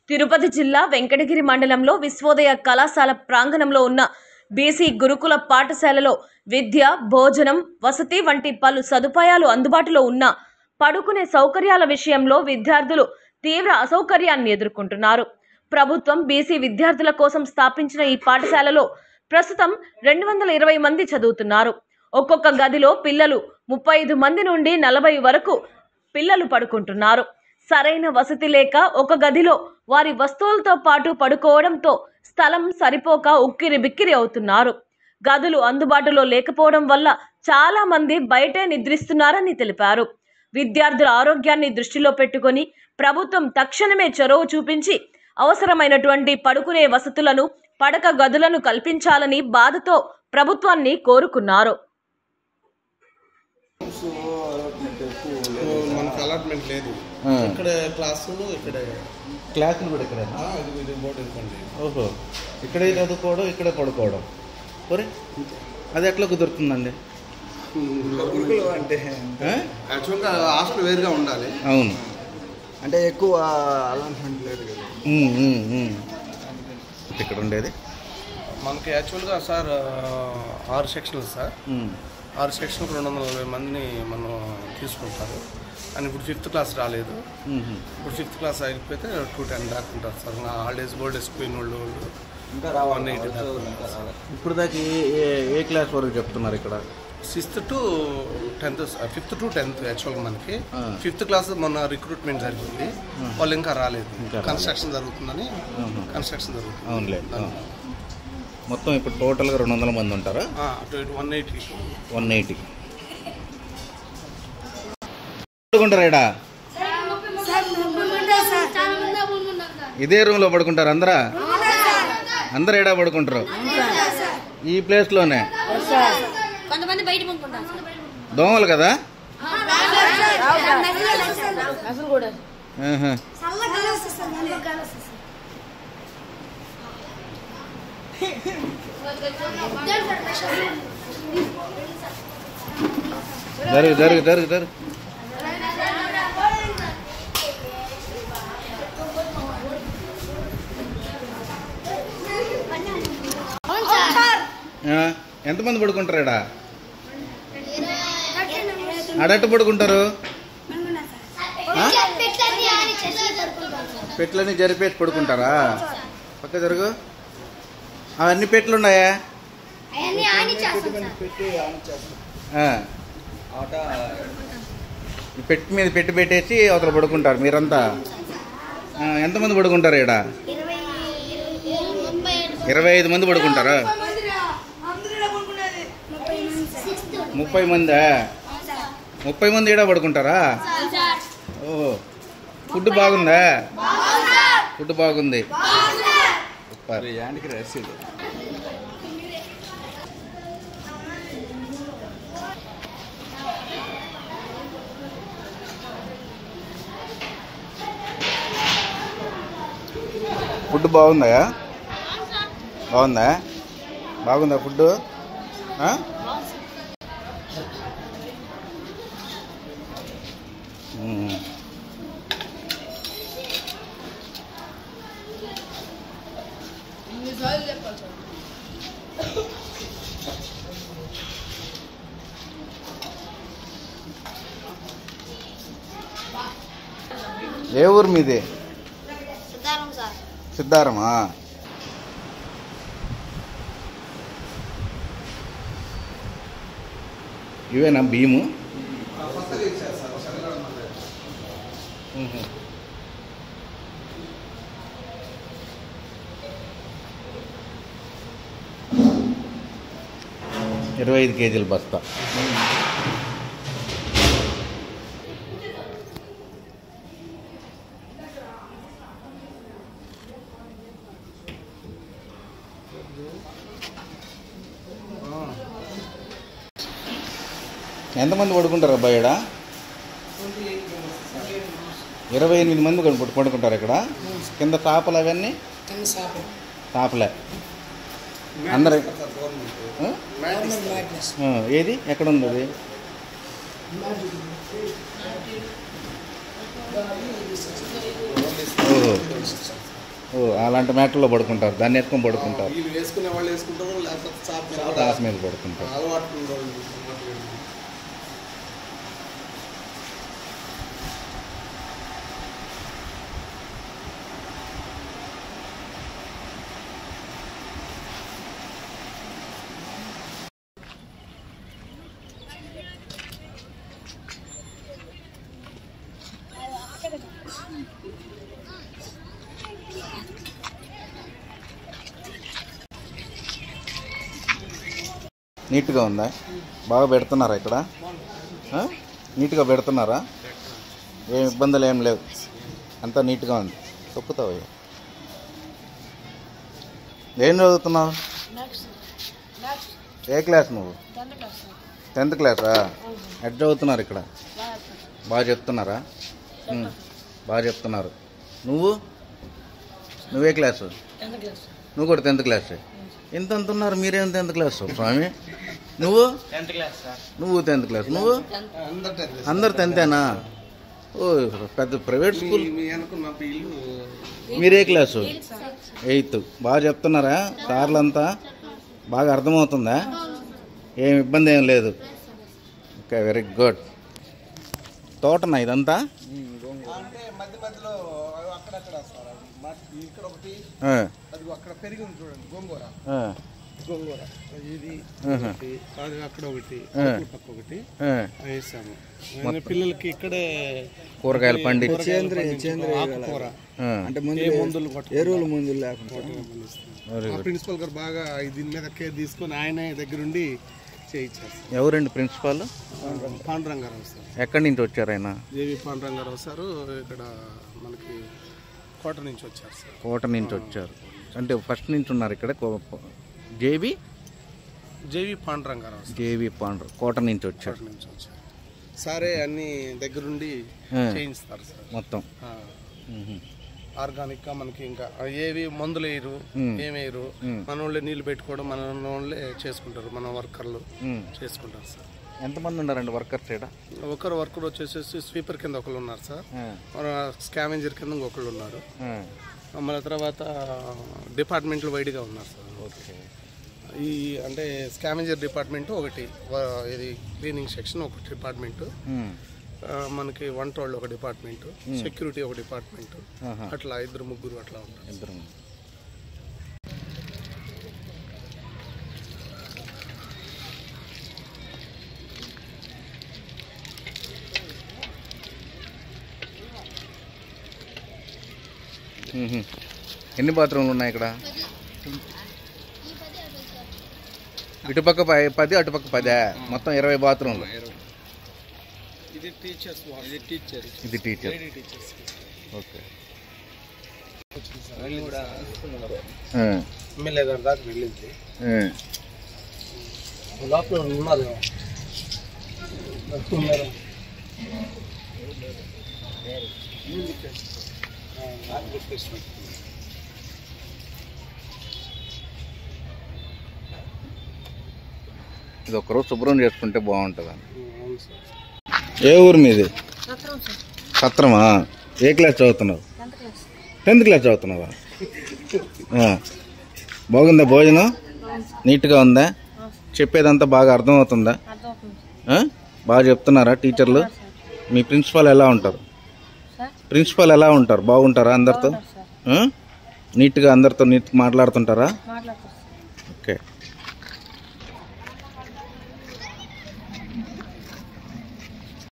తిరుపతి జిల్లా వెంకటగిరి మండలంలో విశ్వోదయ కళాశాల ప్రాంగణంలో ఉన్న బీసీ గురుకుల పాఠశాలలో విద్య, భోజనం, వసతి వంటి పలు సదుపాయాలు అందుబాటులో ఉన్న పడుకునే సౌకర్యాల విషయంలో విద్యార్థులు తీవ్ర అసౌకర్యాన్ని ఎదుర్కొంటున్నారు. ప్రభుత్వం బీసీ విద్యార్థుల కోసం స్థాపించిన ఈ పాఠశాలలో ప్రస్తుతం 220 మంది చదువుతున్నారు. ఒక్కొక్క గదిలో పిల్లలు 35 మంది నుండి 40 వరకు పిల్లలు పడుకుంటున్నారు. సరైన వసతి లేక ఒక గదిలో వారి వస్తువులతో పాటు పడుకోవడంతో స్థలం సరిపోక ఉక్కిరి బిక్కిరి అవుతున్నారు. గదులు అందుబాటులో లేకపోవడం వల్ల చాలా మంది బయటే నిద్రిస్తున్నారని తెలిపారు. విద్యార్థుల ఆరోగ్యాన్ని దృష్టిలో పెట్టుకొని ప్రభుత్వం తక్షణమే చొరవ చూపించి అవసరమైనటువంటి పడుకునే వసతులను, పడక గదులను కల్పించాలని బాధతో ప్రభుత్వాన్ని కోరుకున్నారు. మనకు అలాట్మెంట్ లేదు. ఇక్కడ క్లాసులు కూడా ఇక్కడే. ఓహో, ఇక్కడే చదువుకోవడం, ఇక్కడే పడుకోవడం. ఒరే, అది ఎట్లా కుదురుతుందండి? అంటే యాక్చువల్గా హాస్టల్ వేరుగా ఉండాలి. అవును, అంటే ఎక్కువ అలాట్మెంట్ లేదు కదా. ఇక్కడ ఉండేది మనకి యాక్చువల్గా సార్ 6 సెక్షన్లు సార్. 6 సెక్షన్లు 240 మందిని మనం తీసుకుంటారు. అని ఇప్పుడు 5th క్లాస్ రాలేదు. ఇప్పుడు 5th క్లాస్ అయిపోతే 210 దాకా ఉంటారు సార్. హాలిడేస్ బోర్డేస్ పోయిన వాళ్ళు ఇంకా 180 దాకా. ఇప్పుడు దాకా ఏ క్లాస్ వరకు చెప్తున్నారు ఇక్కడ? 6th to 10th, 5th to 10th యాక్చువల్గా మనకి. 5th క్లాస్ మొన్న రిక్రూట్మెంట్ జరిగింది, వాళ్ళు ఇంకా రాలేదు. కన్స్ట్రక్షన్ జరుగుతుందని కన్స్ట్రక్షన్ జరుగుతుంది. అవునులే. మొత్తం ఇప్పుడు టోటల్గా 200 మంది ఉంటారా? 180 పడుకుంటారా? ఇదే రూమ్లో పడుకుంటారు అందరా? అందరు ఏడా పడుకుంటారు? ఈ ప్లేస్లోనే? దోమలు కదా? జరుగు. ఎంతమంది పడుకుంటారు ఈడ? ఆడట్టు పడుకుంటారు? పెట్లని జరిపేసి పడుకుంటారా? పక్క జరుగు. అవన్నీ పెట్లు ఉన్నాయా? పెట్టి మీద పెట్టేసి అవతల పడుకుంటారు మీరంతా. ఎంతమంది పడుకుంటారు ఈడ? 25 మంది పడుకుంటారా? 30 మందా? 30 మంది ఈడ పడుకుంటారా? ఓహో, ఫుడ్ బాగుందా? ఫుడ్ బాగుంది. ఫుడ్ బాగుందా? బాగుందా ఫుడ్? ఏ ఊరు మీది? సిద్ధారమా? ఇవేనా భీము? ఇరవై 25 కేజీల బస్తా. ఎంతమంది పడుకుంటారు అబ్బాయి ఇక్కడ? 28 మంది పడుకుంటారు ఇక్కడ. కింద టాపులు అవన్నీ టాపులే అందరు. ఏది ఎక్కడ ఉంది అది? ఓహో ఓ అలాంటి మ్యాట్లలో పడుకుంటారు, దాన్ని ఎత్తుకొని పడుకుంటారు, వీళ్ళు వేసుకునే వాళ్ళు వేసుకుంటారు, లేకపోతే క్లాస్ మీద పడుకుంటారు. అలవాటు. నీట్గా ఉందా? బాగా పెడుతున్నారా ఇక్కడ? నీట్గా పెడుతున్నారా? ఏం ఇబ్బందులు ఏం లేవు, అంతా నీట్గా ఉంది. తొక్కుతావు. ఏం చదువుతున్నావు? ఏ క్లాస్ నువ్వు? 10th క్లాసా? ఎట్ చదువుతున్నారు ఇక్కడ? బాగా చెప్తున్నారా? బాగా చెప్తున్నారు. నువ్వే క్లాసు? నువ్వు కూడా 10th క్లాసే. ఎంత అంటున్నారు మీరేం 10th క్లాస్ స్వామి? నువ్వు 10th క్లాస్. నువ్వు అందరు 10థేనా? ఓ పెద్ద ప్రైవేట్ స్కూల్. మీరే క్లాసు? 8th. బాగా చెప్తున్నారా సార్లంతా? బాగా అర్థమవుతుందా? ఏం ఇబ్బంది ఏం లేదు. Okay, very good. తోటనా ఇదంతా? మధ్య మధ్యలో అక్కడక్కడ ఇక్కడ ఒకటి, అది అక్కడ పెరిగింది చూడండి, గోంగూర. ఇది అది అక్కడ ఒకటి, పక్క ఒకటి వేసాము. పిల్లలకి ఇక్కడే కూరగాయలు పండించి కూర అంటే మందులు ఎరువులు మందులు లేకుండా ప్రిన్సిపల్ గారు బాగా దీని మీద కేర్ తీసుకొని ఆయన దగ్గరుండి చేయించారు. ఎవరండి ప్రిన్సిపాల్? పాండురంగారావు సార్. ఎక్కడి నుంచి వచ్చారు ఆయన? జేవి పాండురంగారావు సార్ ఇక్కడ మనకి కోట నుంచి వచ్చారు సార్. కోట నుంచి వచ్చారు అంటే ఫస్ట్ నుంచి ఉన్నారు ఇక్కడ? జేవి పాండురంగారావు, జేవి పాండ్ర కోట నుంచి వచ్చారు. సరే అన్ని దగ్గరుండి చేయిస్తారు సార్ మొత్తం. ఆర్గానిక్ గా మనకి ఇంకా ఏవి మందులు వేయరు, ఏమేయరు. మన వాళ్ళే నీళ్లు పెట్టుకోవడం, మన వాళ్ళే చేసుకుంటారు, మన వర్కర్లు చేసుకుంటారు సార్. ఎంతమంది ఉన్నారండి వర్కర్స్ ఇక్కడ? ఒకరు వర్కర్ వచ్చేసేసి స్వీపర్ కింద ఒకళ్ళు ఉన్నారు సార్, స్కావెంజర్ కింద ఇంకొకళ్ళు ఉన్నారు. మళ్ళీ తర్వాత డిపార్ట్మెంట్లు వైడ్గా ఉన్నారు సార్. ఓకే. ఈ అంటే స్కావెంజర్ డిపార్ట్మెంట్ ఒకటి, ఇది క్లీనింగ్ సెక్షన్ ఒక డిపార్ట్మెంటు, మనకి వంట వాళ్ళు ఒక డిపార్ట్మెంటు, సెక్యూరిటీ ఒక డిపార్ట్మెంటు, అట్లా 2-3 అట్లా ఉంటారు. ఎన్ని బాత్రూమ్లు ఉన్నాయి ఇక్కడ? ఇటుపక్క 10, అటుపక్క 10, మొత్తం 20 బాత్రూమ్లు. ఇది టీచర్స్. ఇది టీచర్. ఓకే. ఎమ్మెల్యే గారి దాకా వెళ్ళింది. లోపల ఉన్నారు. ఇది ఒక్కరోజు శుభ్రం చేసుకుంటే బాగుంటుంది. ఏ ఊరు మీది? సత్రమా? ఏ క్లాస్ చదువుతున్నావు? 10th క్లాస్ చదువుతున్నావా? బాగుందా భోజనం? నీట్గా ఉందా? చెప్పేదంతా బాగా అర్థమవుతుందా? బాగా చెప్తున్నారా టీచర్లు? మీ ప్రిన్సిపాల్ ఎలా ఉంటారు? ప్రిన్సిపాల్ ఎలా ఉంటారు? బాగుంటారా అందరితో? నీట్గా అందరితో నీట్గా మాట్లాడుతుంటారా?